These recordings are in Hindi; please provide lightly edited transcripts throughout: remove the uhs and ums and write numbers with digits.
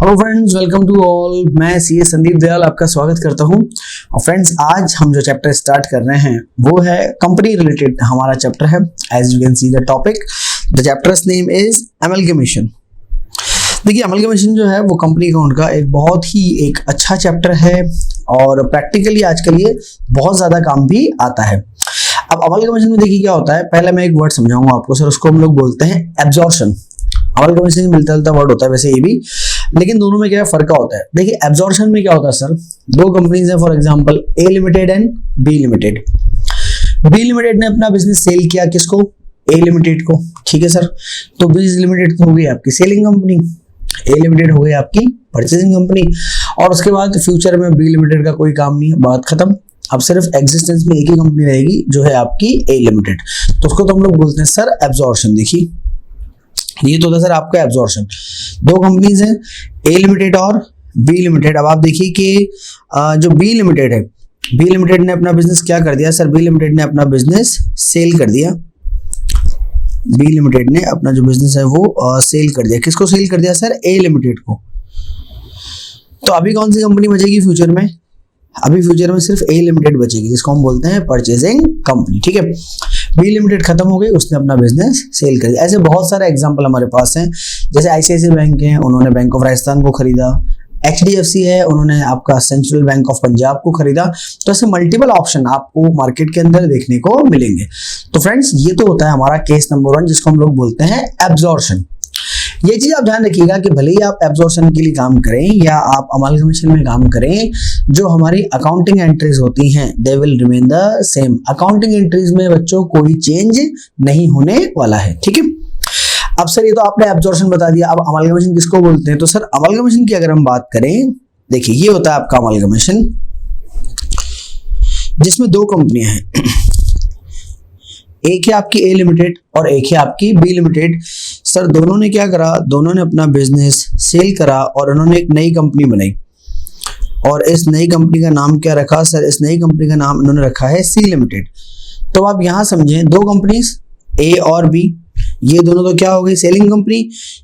Hello friends, welcome to all. मैं सीए संदीप दयाल आपका स्वागत करता हूं। और फ्रेंड्स, आज हम जो चैप्टर स्टार्ट कर रहे हैं वो है कंपनी रिलेटेड हमारा चैप्टर है। As you can see the topic, the chapter's name is amalgamation. देखिए, अमलगमेशन जो है वो कंपनी अकाउंट का एक बहुत ही एक अच्छा चैप्टर है और प्रैक्टिकली आजकल ये बहुत ज्यादा काम भी आता है। अब अमलगमेशन में देखिए क्या होता है। पहले मैं एक वर्ड समझाऊंगा आपको सर, उसको हम लोग बोलते हैं एब्जॉर्प्शन। अमलगमेशन से मिलता जुलता वर्ड होता है वैसे ये भी, लेकिन दोनों में क्या फर्क होता है। देखिए, एब्जॉर्प्शन में क्या होता है सर, दो कंपनीज हैं for example A limited and B limited. B limited ने अपना बिजनेस सेल किया किसको? ए लिमिटेड को। ठीक है सर, तो बी लिमिटेड तो हो गई आपकी सेलिंग कंपनी, ए लिमिटेड हो गई आपकी परचेसिंग कंपनी। और उसके बाद फ्यूचर में बी लिमिटेड का कोई काम नहीं है, बात खत्म। अब सिर्फ एग्जिस्टेंस में एक ही कंपनी रहेगी जो है आपकी ए लिमिटेड, तो उसको तो हम लोग बोलते हैं सर एब्जॉर्प्शन। देखिए, ये तो था सर आपका एब्जॉर्प्शन। दो कंपनीज हैं ए लिमिटेड और बी लिमिटेड। अब आप देखिए कि जो बी लिमिटेड है, बी लिमिटेड ने अपना बिजनेस क्या कर दिया सर? बी लिमिटेड ने अपना बिजनेस सेल कर दिया। बी लिमिटेड ने अपना जो बिजनेस है वो सेल कर दिया। किसको सेल कर दिया सर? ए लिमिटेड को। तो अभी कौन सी कंपनी बचेगी फ्यूचर में? अभी फ्यूचर में सिर्फ ए लिमिटेड बचेगी, जिसको हम बोलते हैं परचेजिंग कंपनी। ठीक है, बी लिमिटेड खत्म हो गई, उसने अपना बिजनेस सेल कर दिया। ऐसे बहुत सारे एग्जांपल हमारे पास हैं। जैसे आईसीआईसीआई बैंक है, उन्होंने बैंक ऑफ राजस्थान को खरीदा। एचडीएफसी है, उन्होंने आपका सेंट्रल बैंक ऑफ पंजाब को खरीदा। तो ऐसे मल्टीपल ऑप्शन आपको मार्केट के अंदर देखने को मिलेंगे। तो फ्रेंड्स, ये तो होता है हमारा केस नंबर 1, जिसको हम लोग बोलते हैं एब्जॉर्प्शन। ये चीज आप ध्यान रखिएगा कि भले ही आप एब्जॉर्प्शन के लिए काम करें या आप अमलगमेशन में काम करें, जो हमारी अकाउंटिंग एंट्रीज होती हैं they will remain the same. Accounting entries में बच्चों कोई चेंज नहीं होने वाला है। ठीक है, अब सर ये तो आपने एब्जॉर्प्शन बता दिया। अब अमलगमेशन किसको बोलते हैं? तो सर अमलगमेशन की अगर हम बात करें, देखिए ये होता है आपका अमलगमेशन, जिसमें दो कंपनियां हैं, एक है आपकी ए लिमिटेड और एक है आपकी बी लिमिटेड। सर दोनों ने क्या करा? दोनों ने अपना बिजनेस सेल करा और उन्होंने एक नई कंपनी बनाई। और इस नई कंपनी का नाम क्या रखा सर? इस नई कंपनी का नाम इन्होंने रखा है सी लिमिटेड। तो आप यहां समझें, दो कंपनीज ए और बी, ये दोनों तो क्या हो गई? सेलिंग कंपनी,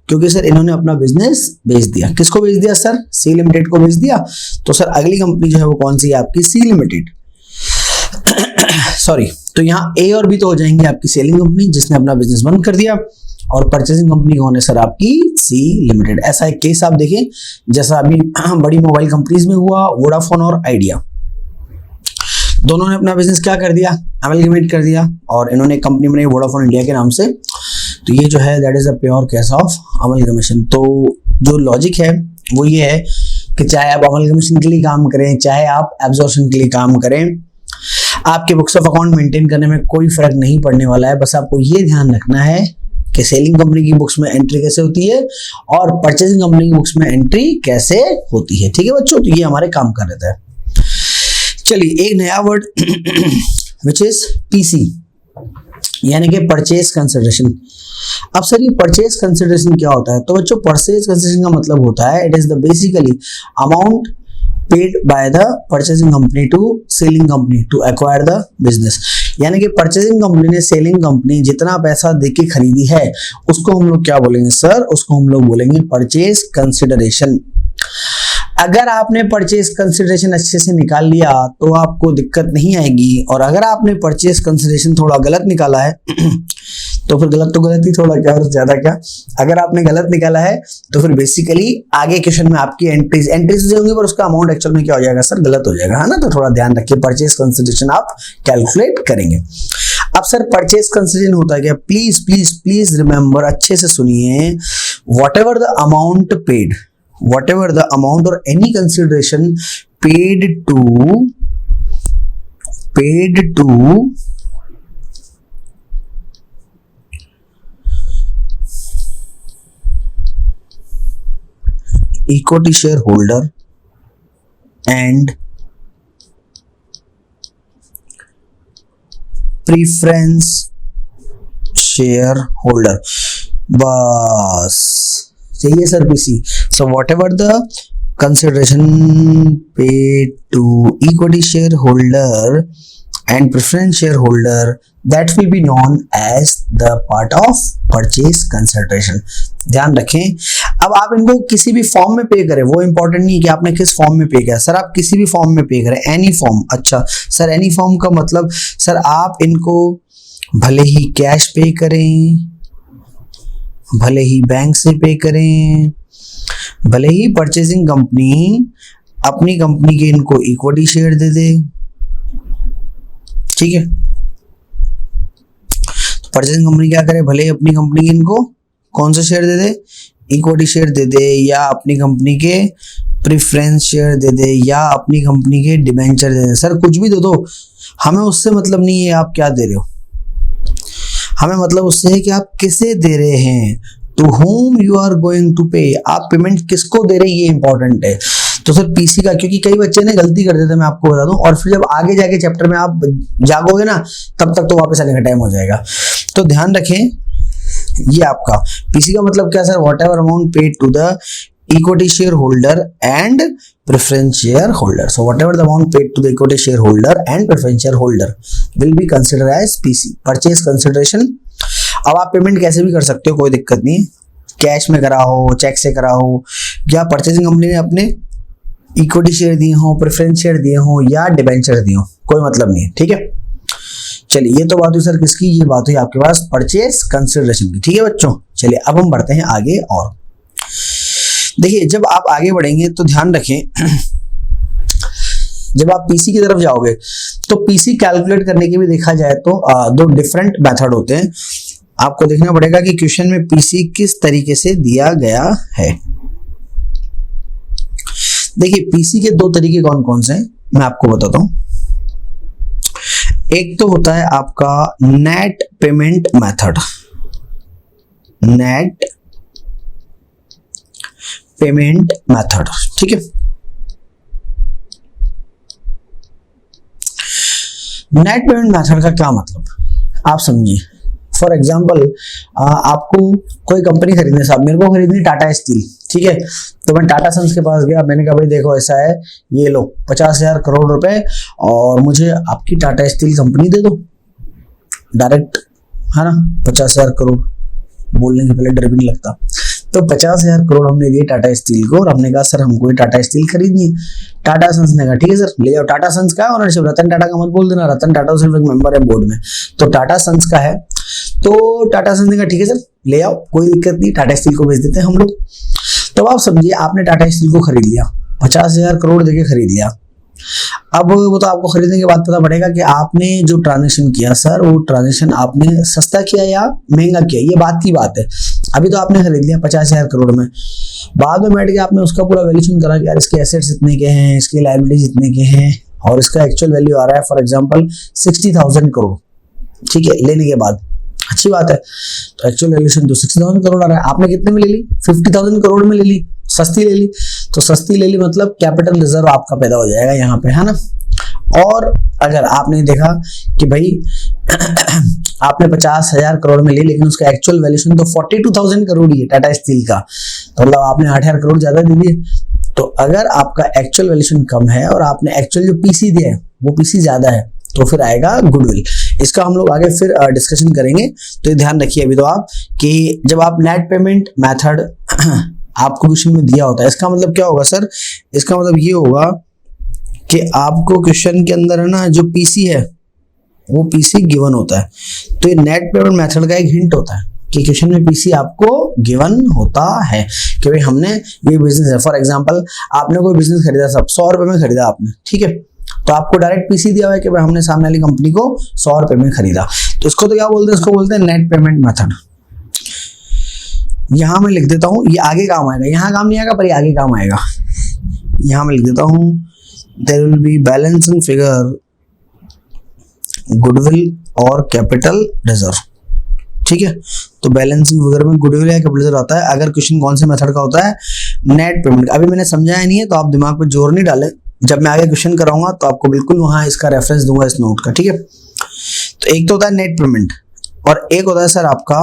क्योंकि सर इन्होंने अपना बिजनेस बेच दिया। किसको बेच दिया सर? सी लिमिटेड को बेच दिया। तो सर अगली कंपनी जो है वो कौन सी है? आपकी सी लिमिटेड। सॉरी, तो यहाँ ए और बी तो हो जाएंगे आपकी सेलिंग कंपनी जिसने अपना बिजनेस बंद कर दिया, और परचेसिंग कंपनी कौन है सर? आपकी सी लिमिटेड। ऐसा एक केस आप देखें जैसा अभी बड़ी मोबाइल कंपनीज में हुआ, वोडाफोन और आइडिया। दोनों ने अपना बिजनेस क्या कर दिया? अमलगमेट कर दिया, और इन्होंने एक कंपनी बनाई वोडाफोन इंडिया के नाम से। तो ये जो है that is the pure case of amalgamation. तो जो लॉजिक है वो ये है कि चाहे आप अमलगमेशन के लिए काम करें, चाहे आप एब्जॉर्प्शन के लिए काम करें, आपके बुक्स ऑफ अकाउंट मेंटेन करने में कोई फर्क नहीं पड़ने वाला है। बस आपको ये ध्यान रखना है कि सेलिंग कंपनी की बुक्स में एंट्री कैसे होती है और परचेसिंग कंपनी की बुक्स में एंट्री कैसे होती है। ठीक है बच्चों, तो ये हमारे काम कर देता है। चलिए, एक नया वर्ड विच इज पीसी, यानी कि परचेज कंसिडरेशन। अब सर ये परचेज कंसिडरेशन क्या होता है? तो बच्चों, परचेज कंसिडरेशन का मतलब होता है, it is the basically amount paid by the purchasing company to selling company to acquire the business. यानी कि परचेसिंग कंपनी ने सेलिंग कंपनी जितना पैसा देके खरीदी है उसको हम लोग क्या बोलेंगे सर? उसको हम लोग बोलेंगे परचेज कंसिडरेशन। अगर आपने परचेज कंसिडरेशन अच्छे से निकाल लिया तो आपको दिक्कत नहीं आएगी, और अगर आपने परचेज कंसिडरेशन थोड़ा गलत निकाला है तो फिर गलत तो गलत ही, थोड़ा क्या और ज्यादा क्या, अगर आपने गलत निकाला है तो फिर बेसिकली आगे क्वेश्चन में आपकी एंट्रीज होंगी पर उसका अमाउंट एक्चुअल में क्या हो जाएगा सर? गलत हो जाएगा, है ना। तो थोड़ा ध्यान रखिए, परचेज कंसिडरेशन आप कैलकुलेट करेंगे। अब सर परचेज कंसिडरेशन होता है क्या? प्लीज प्लीज प्लीज रिमेंबर, अच्छे से सुनिए। Whatever the amount paid, whatever the amount or any consideration paid to equity shareholder and preference shareholder, बस चाहिए sir PC. So whatever the consideration paid to equity share holder and preference shareholder that will be known as the part of purchase consideration। ध्यान रखें, अब आप इनको किसी भी फॉर्म में पे करें, वो इंपॉर्टेंट नहीं है कि आपने किस फॉर्म में पे किया। सर आप किसी भी फॉर्म में पे करें, एनी फॉर्म। अच्छा सर एनी फॉर्म का मतलब सर आप इनको भले ही कैश पे करें, भले ही बैंक से पे करें, भले ही परचेजिंग कंपनी अपनी कंपनी के इनको इक्विटी शेयर दे दे, ठीक है। तो परचेजिंग कंपनी क्या करे, भले ही अपनी कंपनी के इनको कौन सा शेयर दे दे, इक्विटी शेयर दे दे, या अपनी कंपनी के प्रेफरेंस शेयर दे दे, या अपनी कंपनी के डिबेंचर दे दे। सर कुछ भी दे दो, हमें उससे मतलब नहीं है आप क्या दे रहे हो, हमें मतलब उससे है कि आप किसे दे रहे हैं, to whom you are going to pay, आप पेमेंट किसको दे रहे हैं, ये इंपॉर्टेंट है। तो सर पीसी का, क्योंकि कई बच्चे ने गलती कर देते, मैं आपको बता दूं, और फिर जब आगे जाके चैप्टर में आप जागोगे ना, तब तक तो वापस आने का टाइम हो जाएगा। तो ध्यान रखें, ये आपका पीसी का मतलब क्या sir, whatever amount paid to the equity share holder and preference shareholder. So whatever the amount paid to the equity share holder and preference shareholder will be consider as PC, purchase consideration. अब आप पेमेंट कैसे भी कर सकते हो, कोई दिक्कत नहीं है, कैश में करा हो, चेक से करा हो, या परचेजिंग कंपनी ने अपने इक्विटी शेयर दिए हो, प्रेफरेंस शेयर दिए हो, या डिबेंचर दिए हो, कोई मतलब नहीं है, ठीक है। चलिए ये तो बात हुई सर किसकी, ये बात हुई आपके पास परचेज कंसिडरेशन की, ठीक है बच्चों। चलिए अब हम बढ़ते हैं आगे। और देखिए जब आप आगे बढ़ेंगे तो ध्यान रखें, जब आप पीसी की तरफ जाओगे तो पीसी कैलकुलेट करने के भी देखा जाए तो दो डिफरेंट मेथड होते हैं। आपको देखना पड़ेगा कि क्वेश्चन में पीसी किस तरीके से दिया गया है। देखिए पीसी के दो तरीके कौन कौन से हैं मैं आपको बताता हूं। एक तो होता है आपका net payment method, net payment method, ठीक है। नेट पेमेंट मेथड का क्या मतलब, आप समझिए। फॉर एग्जाम्पल आपको कोई कंपनी खरीदनी, साहब मेरे को खरीदनी टाटा स्टील, ठीक है। तो मैं टाटा सन्स के पास गया, मैंने कहा भाई देखो ऐसा है, ये लो 50,000 करोड़ रुपए और मुझे आपकी टाटा स्टील कंपनी दे दो डायरेक्ट, है ना। 50,000 करोड़ बोलने के पहले डर भी नहीं लगता। तो 50,000 करोड़ हमने दिए टाटा स्टील को, और हमने कहा सर हमको ये टाटा स्टील खरीदनी है। टाटा सन्स ने कहा ठीक है सर ले जाओ। टाटा सन्स का है ओनरशिप, रतन टाटा का मत बोल देना, रतन टाटा सिर्फ एक मेंबर है बोर्ड में, तो टाटा सन्स का है। तो टाटा सन्स ने कहा ठीक है सर ले आओ, कोई दिक्कत नहीं, टाटा स्टील को भेज देते हैं हम लोग। तो आप समझिए आपने टाटा स्टील को खरीद लिया, 50,000 करोड़ देके खरीद लिया। अब वो तो आपको खरीदने के बाद पता पड़ेगा कि आपने जो ट्रांजेक्शन किया सर, वो ट्रांजेक्शन आपने सस्ता किया या महंगा किया, ये बात की बात है। अभी तो आपने खरीद लिया 50,000 करोड़ में, बाद में बैठ के आपने उसका पूरा वैल्यूएशन करा कि यार इसके एसेट्स इतने के हैं, इसके लायबिलिटीज इतने के हैं, और इसका एक्चुअल वैल्यू आ रहा है फॉर एग्जाम्पल 60,000 करोड़, ठीक है। लेने के बाद अच्छी बात है, तो एक्चुअल वैल्यूएशन तो 60,000 करोड़ आ रहा है। आपने कितने में ले ली, 50,000 करोड़ में ले ली, सस्ती ले ली। तो सस्ती ले ली मतलब कैपिटल रिजर्व आपका पैदा हो जाएगा यहाँ पे, है ना। और अगर आपने देखा कि भाई आपने 50,000 करोड़ में ली, लेकिन उसका एक्चुअल वैल्यूएशन तो 42,000 करोड़ ही है टाटा स्टील का, तो मतलब आपने 8,000 करोड़ ज्यादा दे दिए। तो अगर आपका एक्चुअल वैल्यूएशन कम है और आपने एक्चुअल जो पीसी दिया है वो पीसी ज्यादा है, तो फिर आएगा गुडविल। इसका हम लोग आगे फिर डिस्कशन करेंगे। तो ये ध्यान रखिए अभी तो आप कि जब आप नेट पेमेंट मेथड आपको क्वेश्चन में दिया होता है, इसका मतलब क्या होगा सर, इसका मतलब ये होगा कि आपको क्वेश्चन के अंदर है ना जो पीसी है वो पीसी गिवन होता है। तो ये नेट पेमेंट मेथड का एक हिंट होता है कि क्वेश्चन में पीसी आपको गिवन होता है कि भाई हमने ये बिजनेस है। फॉर एग्जांपल आपने कोई बिजनेस खरीदा, सब 100 रुपए में खरीदा आपने, ठीक है। तो आपको डायरेक्ट पीसी दिया हुआ है कि भाई हमने सामने वाली कंपनी को 100 रुपए में खरीदा, तो इसको तो क्या बोलते हैं, इसको बोलते हैं नेट पेमेंट मेथड। यहां मैं लिख देता हूं, ये आगे काम आएगा, यहां काम नहीं आएगा पर ये आगे काम आएगा। यहां मैं लिख देता हूं there will be balancing figure goodwill और कैपिटल रिजर्व, ठीक है। तो बैलेंसिंग फिगर में गुडविल या कैपिटल रिजर्व आता है अगर क्वेश्चन कौन से मेथड का होता है, नेट पेमेंट। अभी मैंने समझाया नहीं है तो आप दिमाग पे जोर नहीं डालें, जब मैं आगे क्वेश्चन कराऊंगा तो आपको बिल्कुल वहां इसका रेफरेंस दूंगा इस नोट का, ठीक है। तो एक तो होता है नेट पेमेंट और एक होता है सर आपका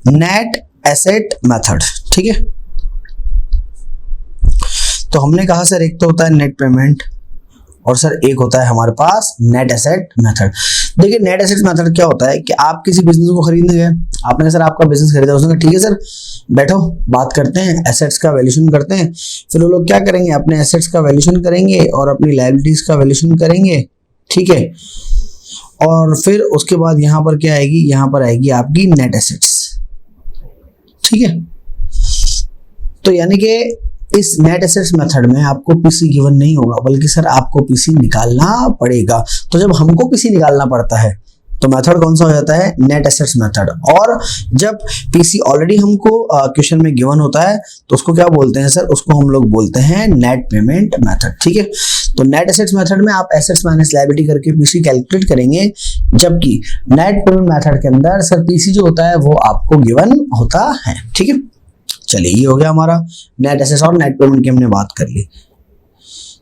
नेट एसेट मेथड, ठीक है। तो हमने कहा सर एक तो होता है नेट पेमेंट और सर एक होता है हमारे पास नेट एसेट मेथड। देखिए नेट एसेट मेथड क्या होता है कि आप किसी बिजनेस को खरीदने गए, आपने कहा सर आपका बिजनेस खरीदा, उसने कहा ठीक है सर बैठो बात करते हैं, एसेट्स का वैल्यूएशन करते हैं। फिर वो लोग क्या करेंगे, अपने एसेट्स का वैल्यूएशन करेंगे और अपनी लायबिलिटीज का वैल्यूएशन करेंगे, ठीक है। और फिर उसके बाद यहाँ पर क्या आएगी, यहाँ पर आएगी आपकी नेट एसेट्स, ठीक है। तो यानी कि इस नेट एसेट्स मेथड में आपको पीसी गिवन नहीं होगा, बल्कि सर आपको पीसी निकालना पड़ेगा। तो जब हमको पीसी निकालना पड़ता है तो मेथड कौन सा हो जाता है, नेट एसेट्स मेथड। और जब पीसी ऑलरेडी हमको क्वेश्चन में गिवन होता है तो उसको क्या बोलते हैं सर, उसको हम लोग बोलते हैं नेट पेमेंट मेथड, ठीक है। तो नेट एसेट्स मेथड में आप एसेट्स माइनस लायबिलिटी करके पीसी कैलकुलेट करेंगे, जबकि नेट पेमेंट मेथड के अंदर सर पीसी जो होता है वो आपको गिवन होता है, ठीक है। चलिए ये हो गया हमारा नेट एसेट्स और नेट पेमेंट की हमने बात कर ली।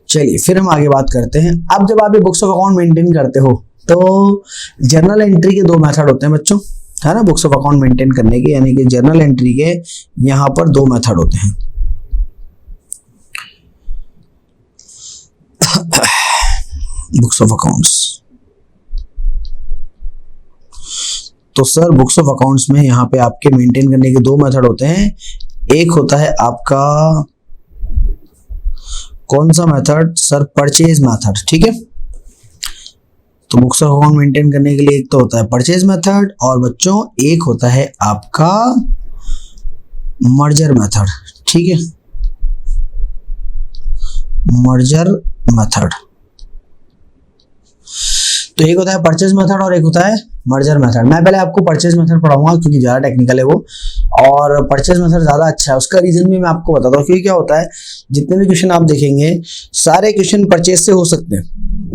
चलिए फिर हम आगे बात करते हैं। अब जब आप ये बुक्स ऑफ अकाउंट मेंटेन करते हो तो जर्नल एंट्री के दो मेथड होते हैं बच्चों, है ना, बुक्स ऑफ अकाउंट मेंटेन करने के, यानी कि जर्नल एंट्री के यहाँ पर दो मेथड होते हैं। बुक्स ऑफ अकाउंट्स, तो सर बुक्स ऑफ अकाउंट्स में यहाँ पे आपके मेंटेन करने के दो मेथड होते हैं। एक होता है आपका कौन सा मेथड सर, परचेज मेथड, ठीक है। तो बुक्स ऑफ अकाउंट मेंटेन करने के लिए एक तो होता है परचेज मेथड और बच्चों एक होता है आपका मर्जर मेथड, ठीक है, मर्जर मेथड। तो एक होता है परचेज मेथड और एक होता है मर्जर मेथड। मैं पहले आपको परचेज मेथड पढ़ाऊंगा क्योंकि ज़्यादा टेक्निकल है वो, और परचेज मेथड ज़्यादा अच्छा है। उसका रीजन भी मैं आपको बताता हूँ, क्योंकि क्या होता है जितने भी क्वेश्चन आप देखेंगे सारे क्वेश्चन परचेज से हो सकते हैं,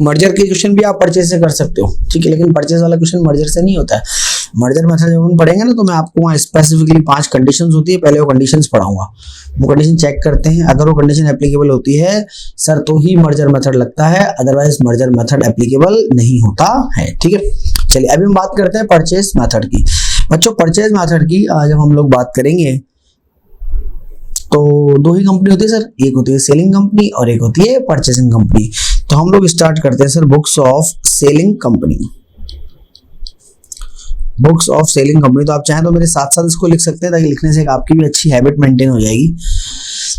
मर्जर के क्वेश्चन भी आप परचेज से कर सकते हो, ठीक है, लेकिन परचेज वाला क्वेश्चन मर्जर से नहीं होता है। मर्जर मेथड जब हम पढ़ेंगे ना तो मैं आपको वहाँ स्पेसिफिकली 5 कंडीशंस होती है, पहले वो कंडीशंस पढ़ाऊंगा, वो कंडीशन चेक करते हैं, अगर वो कंडीशन एप्लीकेबल होती है सर तो ही मर्जर मेथड लगता है, अदरवाइज मर्जर मेथड एप्लीकेबल नहीं होता है, ठीक है। चलिए अभी हम बात करते हैं परचेज मेथड की। बच्चों परचेज मेथड की जब हम लोग बात करेंगे तो दो ही कंपनी होती है सर, एक होती है सेलिंग कंपनी और एक होती है परचेसिंग कंपनी। तो हम लोग स्टार्ट करते हैं sir books of selling company. Books of selling company, तो आप चाहें तो मेरे साथ साथ इसको लिख सकते हैं ताकि लिखने से आपकी भी अच्छी हैबिट मेंटेन हो जाएगी।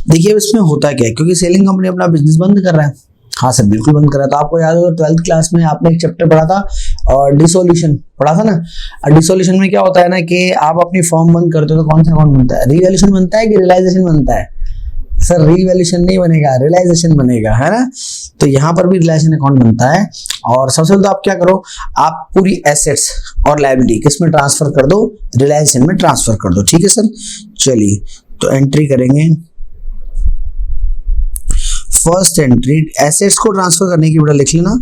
देखिए इसमें होता क्या है, क्योंकि सेलिंग कंपनी अपना बिजनेस बंद कर रहा है, हाँ सर बिल्कुल बंद कर रहा है। तो आपको याद होगा 12th क्लास में आपने एक चैप्टर पढ़ा था और डिसोल्यूशन पढ़ा था ना। और डिसोल्यूशन में क्या होता है ना कि आप अपनी फॉर्म बंद करते हो तो कौन सा अकाउंट बनता है, रीवैल्यूएशन बनता है कि रियलाइजेशन बनता है सर, रीवैल्यूएशन नहीं बनेगा, रियलाइजेशन बनेगा, है ना। तो यहाँ पर भी रियलाइजेशन अकाउंट बनता है। और सबसे पहले तो आप क्या करो, आप पूरी एसेट्स और लायबिलिटी किस में ट्रांसफर कर दो, रियलाइजेशन में ट्रांसफर कर दो, ठीक है सर। चलिए तो एंट्री करेंगे, फर्स्ट एंट्री एसेट्स को ट्रांसफर करने की बेटा लिख लेना।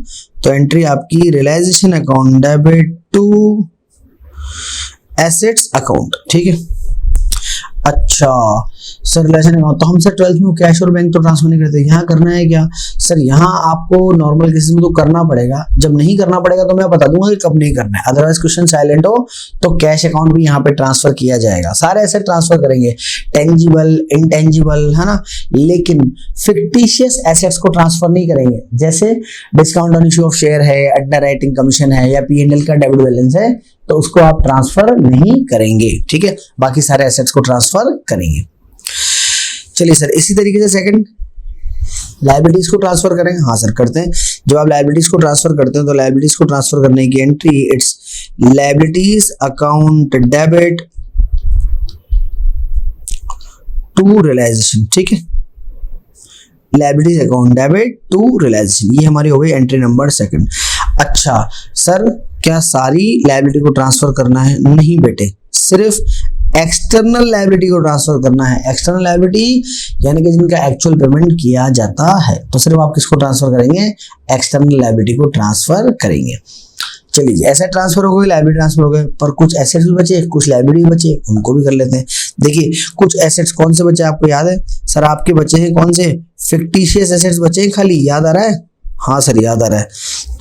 तो एंट्री आपकी realisation account debit to assets account, ठीक है। अच्छा सर रिलेशन अकाउंट, तो हम सर 12th में कैश और बैंक तो ट्रांसफर नहीं करते, यहाँ करना है क्या सर, यहाँ आपको नॉर्मल केसेस में तो करना पड़ेगा, जब नहीं करना पड़ेगा तो मैं बता दूंगा कि कब नहीं करना है, अदरवाइज क्वेश्चन साइलेंट हो तो कैश अकाउंट भी यहाँ पे ट्रांसफर किया जाएगा, सारे ऐसे ट्रांसफर करेंगे, टेंजिबल इंटेंजिबल, है ना। लेकिन फिक्टिशियस एसेट्स को ट्रांसफर नहीं करेंगे, जैसे discount on issue of share है, अंडर राइटिंग कमीशन है या P&L का डेबिट बैलेंस है, तो उसको आप ट्रांसफर नहीं करेंगे, ठीक है। बाकी सारे एसेट्स को ट्रांसफर करेंगे। चलिए सर इसी तरीके से सेकंड लायबिलिटीज को ट्रांसफर करें, हाँ सर करते हैं। जब आप लायबिलिटीज को ट्रांसफर करते हैं तो लायबिलिटीज को ट्रांसफर करने की entry its liabilities account debit to realisation, ठीक है, liabilities account debit to realisation, ये हमारी हो गई एंट्री नंबर सेकंड। अच्छा सर क्या सारी लायबिलिटी को ट्रांसफर करना है, नहीं बेटे, सिर्फ एक्सटर्नल लायबिलिटी को ट्रांसफर करना है। एक्सटर्नल लायबिलिटी यानी कि जिनका एक्चुअल पेमेंट किया जाता है, तो सिर्फ आप किसको ट्रांसफर करेंगे, एक्सटर्नल लायबिलिटी को ट्रांसफर करेंगे। चलिए एसेट ट्रांसफर हो गए, लायबिलिटी ट्रांसफर हो गए, पर कुछ एसेट्स भी बचे, कुछ लायबिलिटी बचे, उनको भी कर लेते हैं। देखिए कुछ एसेट्स कौन से बचे आपको याद है सर, आपके बचे हैं कौन से, फिक्टिशियस एसेट्स बचे हैं खाली, याद आ रहा है, हाँ सर याद आ रहा है।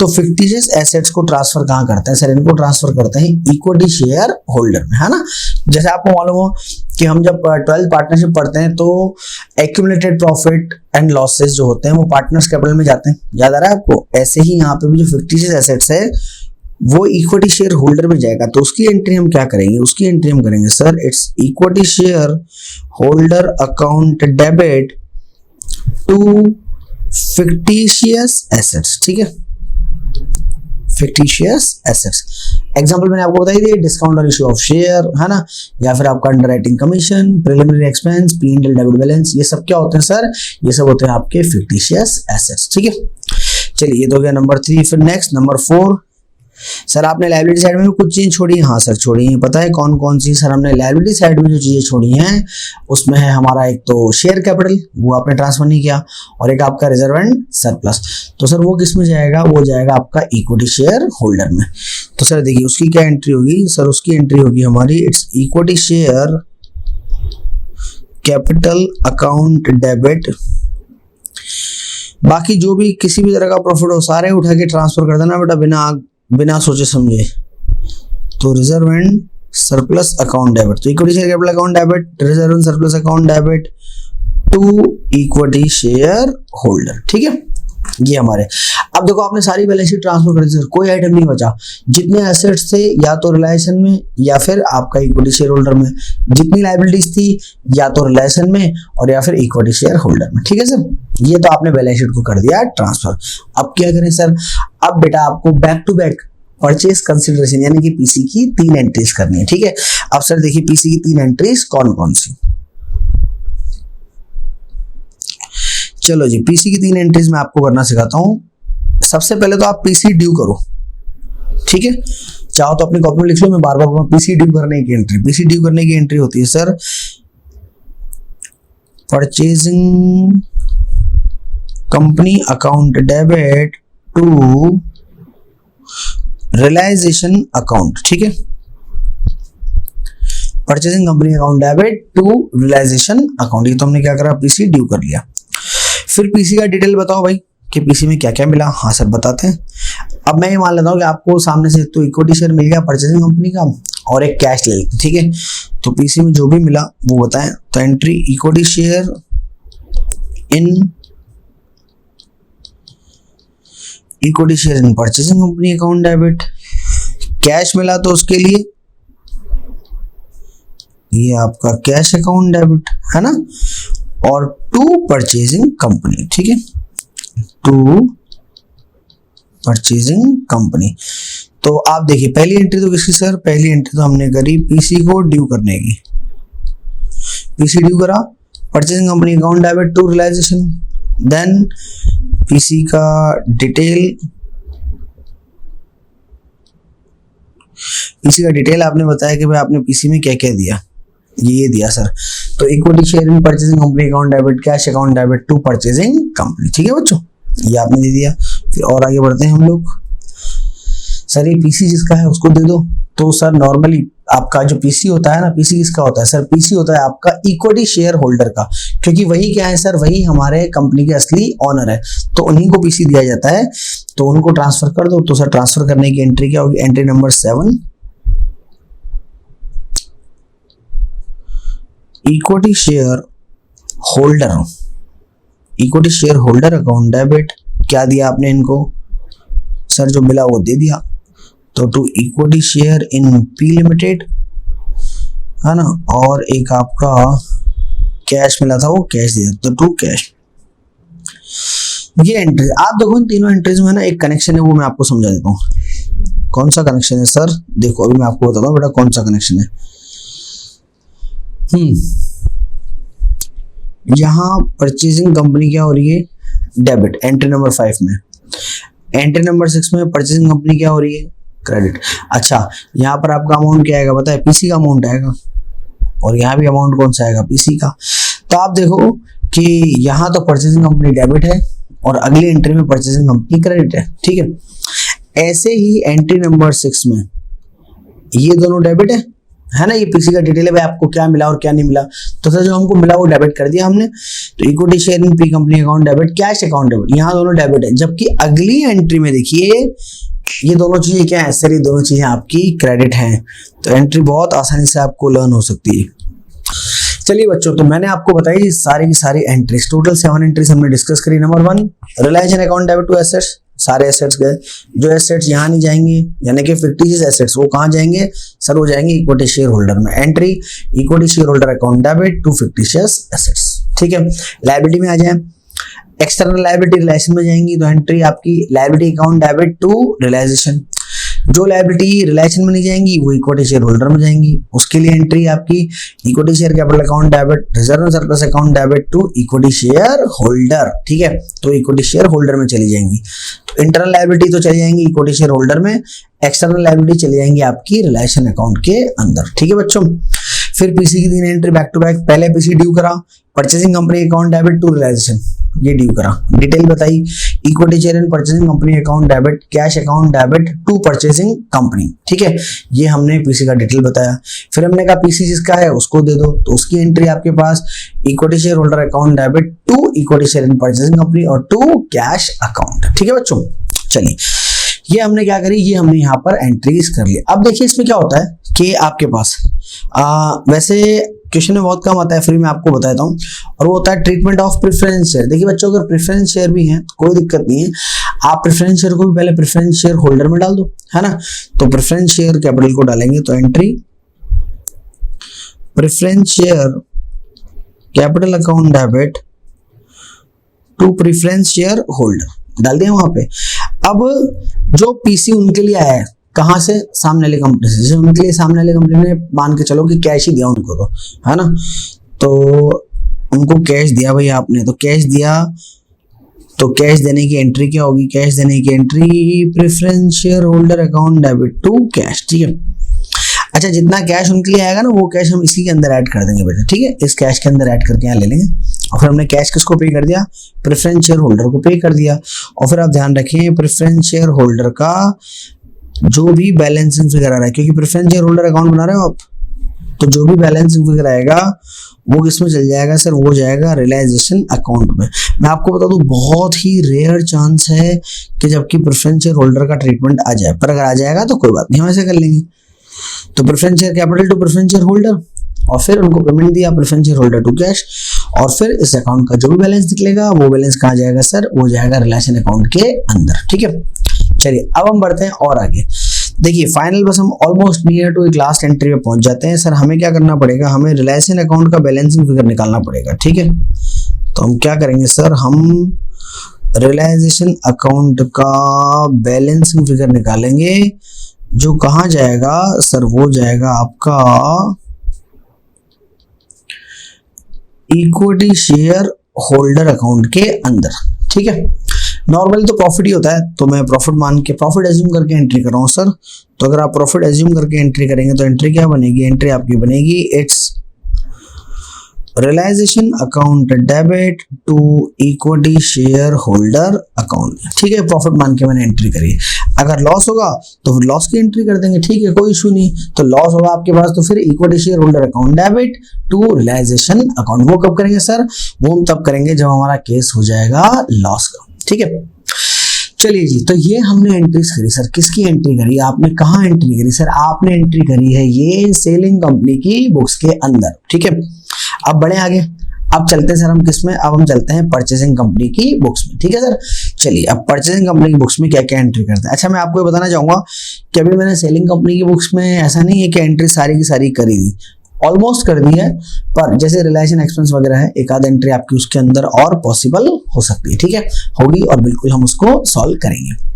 तो फिक्टिशियस एसेट्स को ट्रांसफर कहाँ करते हैं सर? इनको ट्रांसफर करते हैं इक्विटी शेयर होल्डर में, है ना। जैसे आपको मालूम हो कि हम जब 12th पार्टनरशिप पढ़ते हैं तो एक्यूमुलेटेड प्रॉफिट एंड लॉसेस जो होते हैं वो पार्टनर्स कैपिटल में जाते हैं, याद आ रहा है आपको। ऐसे ही यहाँ पे भी जो फिक्टिशियस एसेट्स है वो इक्विटी शेयर होल्डर में जाएगा, तो उसकी एंट्री हम क्या करेंगे? उसकी एंट्री हम करेंगे sir its equity share holder account debit to fictitious assets, ठीक है, फिक्टिशियस एसेट्स। एग्जांपल मैंने आपको बताई थी, डिस्काउंट और इशू ऑफ शेयर, है ना, या फिर आपका underwriting commission, preliminary expense, P&L debit balance, ये सब क्या होते हैं सर? ये सब होते हैं आपके फिक्टिशियस एसेट्स, ठीक है। चलिए ये तो हो गया नंबर 3। फिर नेक्स्ट नंबर 4, सर आपने लायबिलिटी साइड में भी कुछ चीज छोड़ी है। हाँ सर छोड़ी है, पता है कौन कौन सी? सर हमने लायबिलिटी साइड में जो चीजें छोड़ी हैं उसमें है हमारा एक तो शेयर कैपिटल, वो आपने ट्रांसफर नहीं किया, और एक आपका रिजर्व एंड सरप्लस। तो सर वो किस में जाएगा? वो जाएगा आपका इक्विटी शेयर होल्डर में। तो सर देखिए उसकी क्या एंट्री होगी? सर उसकी एंट्री होगी हमारी it's equity share capital account debit. बाकी जो भी किसी भी तरह का प्रॉफिट हो सारे उठा के ट्रांसफर कर देना बेटा, बिना सोचे समझे। तो reserve and surplus account debit, तो equity share capital account debit, reserve and surplus account debit to equity share holder, ठीक है। ये हमारे, अब देखो आपने सारी बैलेंस शीट ट्रांसफर कर दी सर, कोई आइटम नहीं बचा। जितने एसेट्स थे या तो रिलायंस में या फिर आपका इक्विटी शेयर होल्डर में, जितनी लायबिलिटीज थी या तो रिलायंस में और या फिर इक्विटी शेयर होल्डर में, ठीक है सर। ये तो आपने बैलेंस शीट को कर दिया ट्रांसफर। अब क्या करें सर? अब बेटा आपको back to back purchase consideration यानी कि पीसी की 3 एंट्रीज करनी है, ठीक है। अब सर देखिए पीसी की 3 एंट्रीज कौन कौन सी? चलो जी, पीसी की 3 एंट्रीज मैं आपको करना सिखाता हूं। सबसे पहले तो आप पीसी ड्यू करो, ठीक है। चाहो तो अपनी कॉपी में लिख लो, मैं बार बार पीसी ड्यू करने की एंट्री। पीसी ड्यू करने की एंट्री होती है sir purchasing company account debit to realisation account, ठीक है। Purchasing company account debit to realisation account, ये तो हमने क्या करा? पीसी ड्यू कर लिया। फिर पीसी का डिटेल बताओ भाई कि पीसी में क्या क्या मिला। हाँ सर बताते हैं। अब मैं ये मान लेता हूँ कि आपको सामने से तो इक्विटी शेयर मिल गया परचेजिंग कंपनी का और एक कैश ले लेते, ठीक है। तो पीसी में जो भी मिला वो बताएं। तो entry equity share in purchasing company account debit, cash मिला तो उसके लिए ये आपका कैश अकाउंट डेबिट है ना, और टू परचेजिंग कंपनी, ठीक है, टू परचेजिंग कंपनी। तो आप देखिए पहली एंट्री तो किसकी सर? पहली एंट्री तो हमने करी पीसी को ड्यू करने की। पीसी ड्यू करा, purchasing company account debit to realisation, then PC का डिटेल, पीसी का डिटेल आपने बताया कि भाई आपने पीसी में क्या क्या दिया, ये दिया सर। तो equity share in purchasing company account debit, cash account debit to purchasing company, ठीक है बच्चों, ये आपने दे दिया। फिर और आगे बढ़ते हैं हम लोग। सर ये पीसी जिसका है उसको दे दो। तो सर नॉर्मली आपका जो पीसी होता है ना, पीसी किसका होता है सर? पीसी होता है आपका इक्विटी शेयर होल्डर का, क्योंकि वही क्या है सर? वही हमारे कंपनी के असली ओनर है, तो उन्हीं को पीसी दिया जाता है, तो उनको ट्रांसफर कर दो। तो सर ट्रांसफर करने की एंट्री क्या होगी? Entry number 7, equity share holder, equity share holder account debit, क्या दिया आपने इनको सर? जो मिला वो दे दिया। तो to equity share in P limited है ना, और एक आपका कैश मिला था वो कैश दिया, तो टू कैश। ये एंट्री आप देखो, इन तीनों एंट्रीज में ना एक कनेक्शन है, वो मैं आपको समझा देता हूँ। कौन सा कनेक्शन है सर? देखो अभी मैं आपको बताता हूँ बेटा कौन सा कनेक्शन है। यहाँ परचेजिंग कंपनी क्या हो रही है? डेबिट, एंट्री नंबर 5 में। एंट्री नंबर 6 में परचेजिंग कंपनी क्या हो रही है? क्रेडिट। अच्छा यहाँ पर आपका अमाउंट क्या आएगा पता है? पीसी का अमाउंट आएगा, और यहाँ भी अमाउंट कौन सा आएगा? पीसी का। तो आप देखो कि यहाँ तो परचेजिंग कंपनी डेबिट है और अगली एंट्री में परचेजिंग कंपनी क्रेडिट है, ठीक है। ऐसे ही एंट्री नंबर 6 में ये दोनों डेबिट है है ना, ये पीसी का डिटेल है भाई, आपको क्या मिला और क्या नहीं मिला। तो सर जो हमको मिला वो डेबिट कर दिया हमने। तो equity share in P company account debit, cash account debit, यहाँ दोनों डेबिट है। जबकि अगली एंट्री में देखिए ये दोनों चीजें क्या है सर, ये दोनों चीजें आपकी क्रेडिट हैं। तो एंट्री बहुत आसानी से आपको लर्न हो सकती है। चलिए बच्चों, तो मैंने आपको बताई सारी की सारी एंट्रीज, टोटल 7 एंट्रीज हमने डिस्कस करी। Number 1, reliance account debit to assets, सारे एसेट्स गए। जो एसेट्स यहाँ नहीं जाएंगे यानी कि फिक्टिशियस एसेट्स, वो कहाँ जाएंगे सर, वो जाएंगे इक्विटी शेयर होल्डर में। Entry equity share holder account debit to fictitious assets, ठीक है। लायबिलिटी में आ जाए, एक्सटर्नल लायबिलिटी रिलेशन में जाएंगी, तो एंट्री आपकी liability account debit to realisation. जो लायबिलिटी रिलेशन में नहीं जाएंगी वो इक्विटी शेयर होल्डर में जाएंगी, उसके लिए एंट्री आपकी equity share capital account debit, reserve and surplus account debit to equity share holder, ठीक है। तो इक्विटी शेयर होल्डर में चली जाएंगी। तो इंटरनल लायबिलिटी तो चली जाएंगी इक्विटी शेयर होल्डर में, एक्सटर्नल लायबिलिटी चली जाएंगी आपकी रिलेशन अकाउंट के अंदर, ठीक है बच्चों। फिर पीसी की 3 एंट्री बैक टू बैक। पहले पीसी ड्यू करा, purchasing company account debit to realisation, ये ड्यू करा, डिटेल बताई। Equity share and purchasing company account debit, cash account debit to purchasing company, ठीक है। ये हमने पीसी का डिटेल बताया। फिर हमने कहा पीसी जिसका है उसको दे दो, तो उसकी एंट्री आपके पास equity share holder account debit to equity share and purchasing company और टू कैश अकाउंट, ठीक है बच्चों। चलिए ये हमने क्या करी, ये हमने यहाँ पर एंट्रीज कर ली। अब देखिए इसमें क्या होता है कि आपके पास वैसे क्वेश्चन में बहुत कम आता है, फ्री में आपको बताता हूँ, और वो होता है ट्रीटमेंट ऑफ प्रेफरेंस शेयर। देखिए बच्चों, अगर प्रेफरेंस शेयर भी हैं कोई दिक्कत नहीं है, आप प्रेफरेंस शेयर को भी पहले प्रेफरेंस शेयर होल्डर में डाल दो, है ना। तो प्रेफरेंस शेयर कैपिटल को डालेंगे, तो entry preference share capital account debit to preference shareholder डाल दिया वहां पे। अब जो पीसी उनके लिए आया है कहाँ से, सामने वाली कंपनी से, जैसे उनके लिए सामने वाली कंपनी ने मान के चलो कि कैश ही दिया उनको, तो है ना, तो उनको कैश दिया भाई आपने, तो कैश दिया, तो कैश देने की एंट्री क्या होगी, कैश देने की entry preference share holder account debit to cash, ठीक है। अच्छा, जितना कैश उनके लिए आएगा ना वो कैश हम इसी के अंदर ऐड कर देंगे बेटा, ठीक है। इस कैश के अंदर ऐड करके यहाँ ले लेंगे, और फिर हमने कैश किसको पे कर दिया, प्रेफरेंस शेयर होल्डर को पे कर दिया। और फिर आप ध्यान रखें प्रेफरेंस शेयर होल्डर का जो भी बैलेंसिंग फिगर आ रहा है, क्योंकि प्रेफरेंस शेयर होल्डर अकाउंट बना रहे हो आप, तो जो भी बैलेंसिंग फिगर आएगा वो किसमें चल जाएगा सर, वो जाएगा रियलाइजेशन अकाउंट में। मैं आपको बता दूं बहुत ही रेयर चांस है कि जबकि प्रेफरेंस शेयर होल्डर का ट्रीटमेंट आ जाए, पर अगर आ जाएगा तो कोई बात नहीं, हम ऐसे कर लेंगे। तो preference share capital to preference shareholder, और फिर उनको पेमेंट दिया preference shareholder to cash, और फिर इस अकाउंट का जो भी बैलेंस निकलेगा वो बैलेंस कहाँ जाएगा सर, वो जाएगा रिलेशन अकाउंट के अंदर, ठीक है। चलिए अब हम बढ़ते हैं और आगे। देखिए फाइनल बस हम ऑलमोस्ट नियर टू एक लास्ट एंट्री पे पहुंच जाते हैं। सर हमें क्या करना पड़ेगा, हमें रिलेशन अकाउंट का बैलेंसिंग फिगर निकालना पड़ेगा, ठीक है। तो हम क्या करेंगे सर, हम रियलाइजेशन अकाउंट का बैलेंसिंग फिगर निकालेंगे, जो कहाँ जाएगा सर, वो जाएगा आपका इक्विटी शेयर होल्डर अकाउंट के अंदर, ठीक है। नॉर्मली तो प्रॉफिट ही होता है, तो मैं प्रॉफिट मान के प्रॉफिट एज्यूम करके एंट्री कर रहा हूँ सर। तो अगर आप प्रॉफिट एज्यूम करके एंट्री करेंगे तो एंट्री क्या बनेगी, एंट्री आपकी बनेगी its realisation account debit to equity share holder account, ठीक है। प्रॉफिट मान के मैंने एंट्री करी। अगर लॉस होगा तो फिर लॉस की एंट्री कर देंगे, ठीक है, कोई इशू नहीं। तो लॉस होगा आपके पास, तो फिर equity share holder account debit to realisation account. वो कब करेंगे सर, वो हम तब करेंगे जब हमारा केस हो जाएगा लॉस का, ठीक है। चलिए जी, तो ये हमने एंट्रीज करी सर। किसकी एंट्री करी आपने, कहाँ एंट्री करी सर, आपने एंट्री करी है ये सेलिंग कंपनी की बुक्स के अंदर, ठीक है। अब बढ़े आगे, अब चलते हैं सर हम किस में, अब हम चलते हैं परचेसिंग कंपनी की बुक्स में, ठीक है सर। चलिए अब परचेसिंग कंपनी की बुक्स में क्या क्या एंट्री करते हैं। अच्छा मैं आपको बताना चाहूंगा कि अभी मैंने सेलिंग कंपनी की बुक्स में ऐसा नहीं है कि एंट्री सारी की सारी करी थी, ऑलमोस्ट कर दी है, पर जैसे रिलेशन एक्सपेंस वगैरह है, एक आध एंट्री आपकी उसके अंदर और पॉसिबल हो सकती है, ठीक है, होगी, और बिल्कुल हम उसको सॉल्व करेंगे।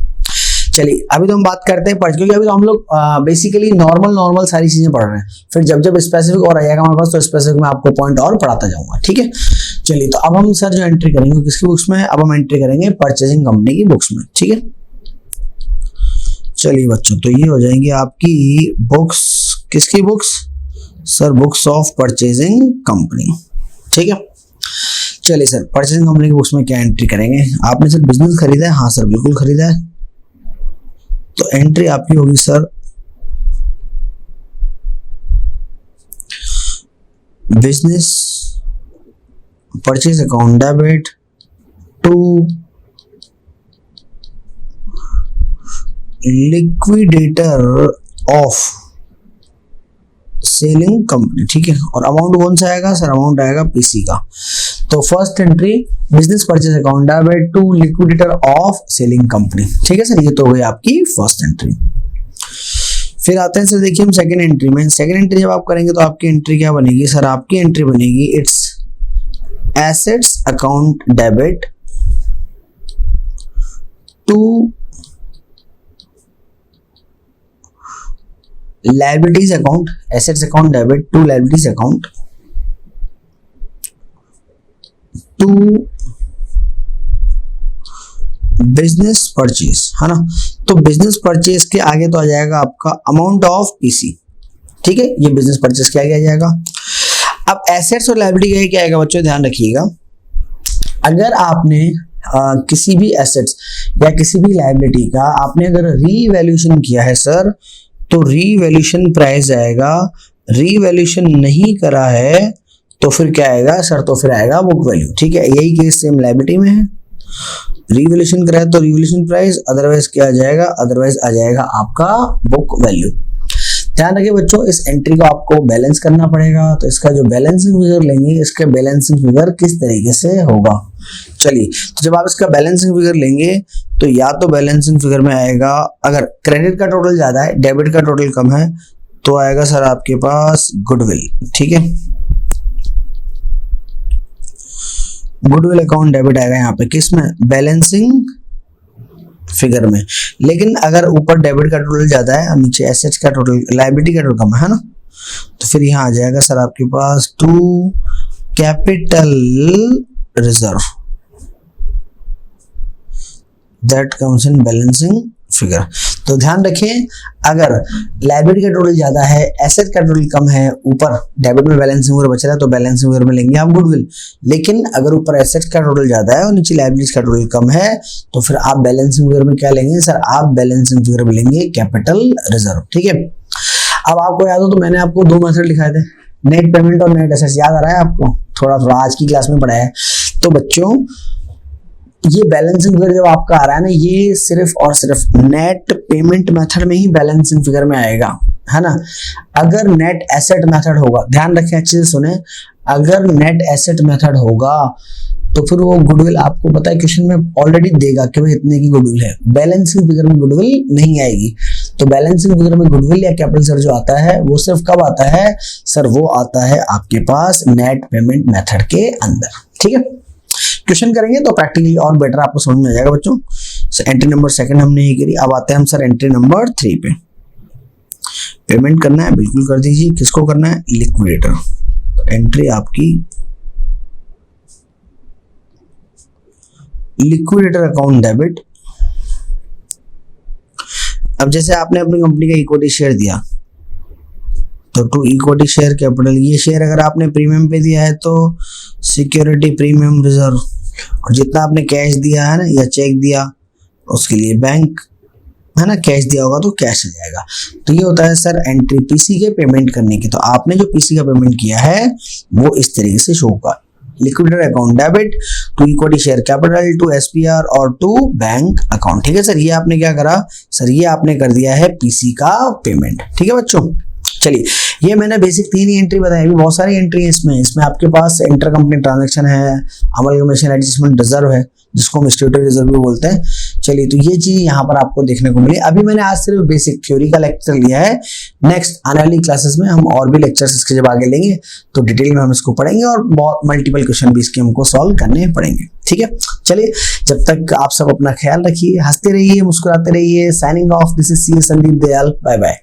चलिए अभी तो हम बात करते हैं क्योंकि अभी तो हम लोग बेसिकली नॉर्मल सारी चीजें पढ़ रहे हैं, फिर जब स्पेसिफिक और आ जाएगा हमारे पास तो स्पेसिफिक में आपको पॉइंट और पढ़ाता जाऊंगा, ठीक है। चलिए तो अब हम सर जो एंट्री करेंगे किसकी बुक्स में, अब हम एंट्री करेंगे परचेसिंग कंपनी की बुक्स में, ठीक है। चलिए बच्चों, तो ये हो जाएंगी आपकी बुक्स, किसकी books sir, books of purchasing company, ठीक है। चलिए सर परचेसिंग कंपनी की बुक्स में क्या एंट्री करेंगे, आपने सर बिजनेस खरीदा है, हाँ सर बिल्कुल खरीदा है, तो एंट्री आपकी होगी sir business purchase account debit to liquidator of selling company, ठीक है। और अमाउंट कौन सा आएगा सर? अमाउंट आएगा पीसी का। तो first entry business purchase account debit to liquidator of selling company, ठीक है सर। ये तो हो गई आपकी फर्स्ट एंट्री। फिर आते हैं सर, देखिए हम सेकंड एंट्री में। सेकंड एंट्री जब आप करेंगे तो आपकी एंट्री क्या बनेगी सर? आपकी एंट्री बनेगी its assets account debit to liabilities account, assets account debit to liabilities account to business purchase, है ना। तो business purchase के आगे तो आ जाएगा आपका amount of PC, ठीक है। ये business purchase के आगे आ जाएगा। अब assets और liability के आगे क्या आएगा बच्चों? ध्यान रखिएगा, अगर आपने किसी भी assets या किसी भी liability का आपने अगर रीवैल्यूएशन किया है सर, तो रीवैल्यूएशन प्राइस आएगा। रीवैल्यूएशन नहीं करा है तो फिर क्या आएगा सर? तो फिर आएगा बुक वैल्यू, ठीक है। यही केस सेम लायबिलिटी में है। रीवैल्यूएशन करा है तो रीवैल्यूएशन प्राइस, अदरवाइज क्या आ जाएगा? अदरवाइज आ जाएगा आपका बुक वैल्यू। ध्यान रखिए बच्चों, इस एंट्री को आपको बैलेंस करना पड़ेगा। तो इसका जो बैलेंसिंग फिगर लेंगे, इसका बैलेंसिंग फिगर किस तरीके से होगा? चलिए, तो जब आप इसका बैलेंसिंग फिगर लेंगे तो या तो बैलेंसिंग फिगर में आएगा, अगर क्रेडिट का टोटल ज्यादा है, डेबिट का टोटल कम है, तो आएगा सर आपके पास गुडविल, ठीक है। गुडविल अकाउंट डेबिट आएगा यहाँ पे, किस में? बैलेंसिंग फिगर में। लेकिन अगर ऊपर डेबिट का टोटल ज्यादा है और नीचे एसेट्स का टोटल, लायबिलिटी का टोटल कम है ना, तो फिर यहाँ आ जाएगा सर आपके पास to capital reserve, that comes in balancing figure. तो ध्यान रखें, अगर लायबिलिटी का टोटल ज्यादा है, एसेट का टोटल कम है, ऊपर डेबिट में बैलेंसिंग फिगर बच रहा है, तो बैलेंसिंग फिगर में लेंगे आप गुडविल। लेकिन अगर ऊपर एसेट का टोटल ज्यादा है और नीचे लायबिलिटीज का टोटल कम है, तो फिर आप बैलेंसिंग फिगर में क्या लेंगे सर? आप बैलेंसिंग फिगर में लेंगे कैपिटल रिजर्व, ठीक है। अब आपको याद हो तो मैंने आपको दो मेथड लिखाए थे, नेट पेमेंट और नेट एसेट्स, याद आ रहा है आपको? थोड़ा थोड़ा आज की क्लास में पढ़ा है। तो बच्चों, ये बैलेंसिंग फिगर जब आपका आ रहा है ना, ये सिर्फ और सिर्फ नेट पेमेंट मेथड में ही बैलेंसिंग फिगर में आएगा, है ना। अगर नेट एसेट मेथड होगा, ध्यान रखें अच्छे से सुने, अगर नेट एसेट मेथड होगा तो फिर वो गुडविल आपको पता है क्वेश्चन में ऑलरेडी देगा कि भाई इतने की गुडविल है। बैलेंसिंग फिगर में गुडविल नहीं आएगी। तो बैलेंसिंग फिगर में गुडविल या कैपिटल सर जो आता है वो सिर्फ कब आता है सर? वो आता है आपके पास नेट पेमेंट मेथड के अंदर, ठीक है। क्वेश्चन करेंगे तो प्रैक्टिकली और बेटर आपको समझ में आ जाएगा बच्चों। एंट्री नंबर सेकंड हमने ही करी। अब आते हैं हम सर एंट्री नंबर 3 पे। पेमेंट करना है, बिल्कुल कर दीजिए। किसको करना है? लिक्विडेटर। तो एंट्री आपकी लिक्विडेटर अकाउंट डेबिट। अब जैसे आपने अपनी कंपनी का इक्विटी शेयर दिया तो टू इक्विटी शेयर कैपिटल, ये शेयर अगर आपने प्रीमियम पे दिया है तो सिक्योरिटी प्रीमियम रिजर्व, और जितना आपने कैश दिया है ना या चेक दिया उसके लिए बैंक, है ना, कैश दिया होगा तो कैश आ जाएगा। तो ये होता है सर एंट्री पीसी के पेमेंट करने की। तो आपने जो पीसी का पेमेंट किया है वो इस तरीके से शो होगा, liquidator account debit to equity share capital to SPR और टू बैंक अकाउंट, ठीक है सर। ये आपने क्या करा सर? ये आपने कर दिया है पीसी का पेमेंट, ठीक है बच्चों। चलिए, ये मैंने बेसिक 3 ही एंट्री बताई, अभी बहुत सारी एंट्री है इसमें आपके पास इंटर कंपनी ट्रांजैक्शन है, अमलगमेशन एडजस्टमेंट रिजर्व है जिसको हम स्टेटरी रिजर्व भी बोलते हैं। चलिए, तो ये चीज यहाँ पर आपको देखने को मिली। अभी मैंने आज सिर्फ बेसिक थ्योरी का लेक्चर लिया है। नेक्स्ट आने वाली क्लासेस में हम और भी लेक्चर्स इसके जब आगे लेंगे तो डिटेल में हम इसको पढ़ेंगे और बहुत मल्टीपल क्वेश्चन भी इसके हमको सॉल्व करने पड़ेंगे, ठीक है। चलिए, जब तक आप सब अपना ख्याल रखिए, हंसते रहिए, मुस्कुराते रहिए। Signing off, this is C Sandeep Dayal, bye bye.